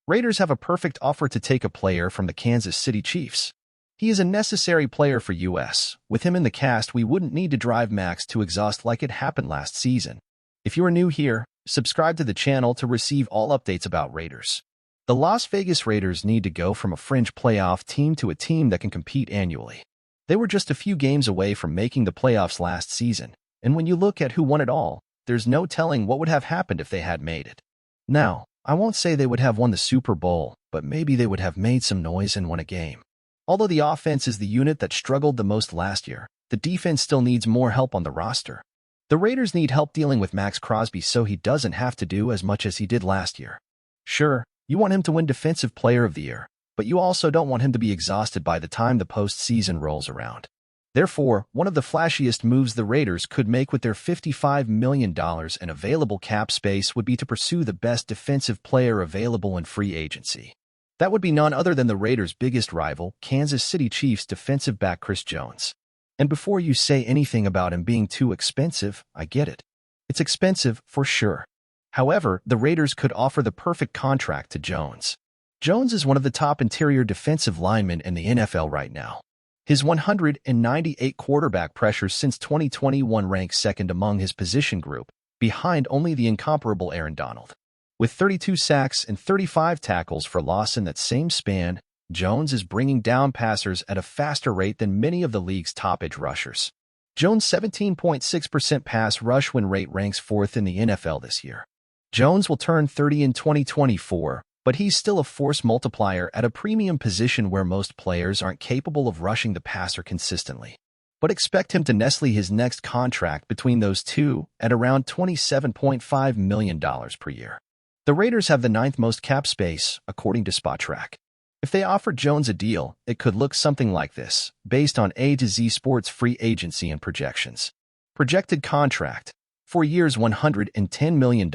Raiders have a perfect offer to take a player from the Kansas City Chiefs. He is a necessary player for US. With him in the cast, we wouldn't need to drive Max to exhaust like it happened last season. If you are new here, subscribe to the channel to receive all updates about Raiders. The Las Vegas Raiders need to go from a fringe playoff team to a team that can compete annually. They were just a few games away from making the playoffs last season, and when you look at who won it all, there's no telling what would have happened if they had made it. Now, I won't say they would have won the Super Bowl, but maybe they would have made some noise and won a game. Although the offense is the unit that struggled the most last year, the defense still needs more help on the roster. The Raiders need help dealing with Max Crosby so he doesn't have to do as much as he did last year. Sure, you want him to win Defensive Player of the Year, but you also don't want him to be exhausted by the time the postseason rolls around. Therefore, one of the flashiest moves the Raiders could make with their $55 million in available cap space would be to pursue the best defensive player available in free agency. That would be none other than the Raiders' biggest rival, Kansas City Chiefs defensive back Chris Jones. And before you say anything about him being too expensive, I get it. It's expensive, for sure. However, the Raiders could offer the perfect contract to Jones. Jones is one of the top interior defensive linemen in the NFL right now. His 198 quarterback pressures since 2021 ranks second among his position group, behind only the incomparable Aaron Donald. With 32 sacks and 35 tackles for loss in that same span, Jones is bringing down passers at a faster rate than many of the league's top edge rushers. Jones' 17.6% pass rush win rate ranks fourth in the NFL this year. Jones will turn 30 in 2024, but he's still a force multiplier at a premium position where most players aren't capable of rushing the passer consistently. But expect him to nestle his next contract between those two at around $27.5 million per year. The Raiders have the 9th most cap space, according to SpotTrack. If they offered Jones a deal, it could look something like this, based on A to Z Sports free agency and projections. Projected contract: 4 years $110 million,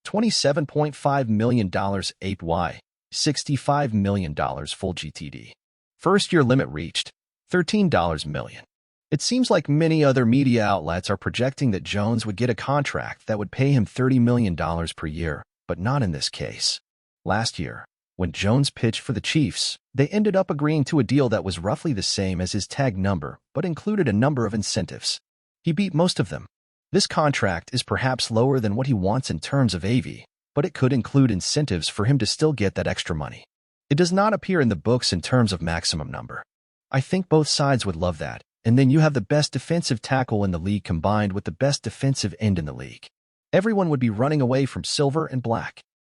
$27.5 million APY, $65 million full GTD. First year limit reached, $13 million. It seems like many other media outlets are projecting that Jones would get a contract that would pay him $30 million per year, but not in this case. Last year, when Jones pitched for the Chiefs, they ended up agreeing to a deal that was roughly the same as his tag number, but included a number of incentives. He beat most of them. This contract is perhaps lower than what he wants in terms of AV, but it could include incentives for him to still get that extra money. It does not appear in the books in terms of maximum number. I think both sides would love that, and then you have the best defensive tackle in the league combined with the best defensive end in the league. Everyone would be running away from silver and black.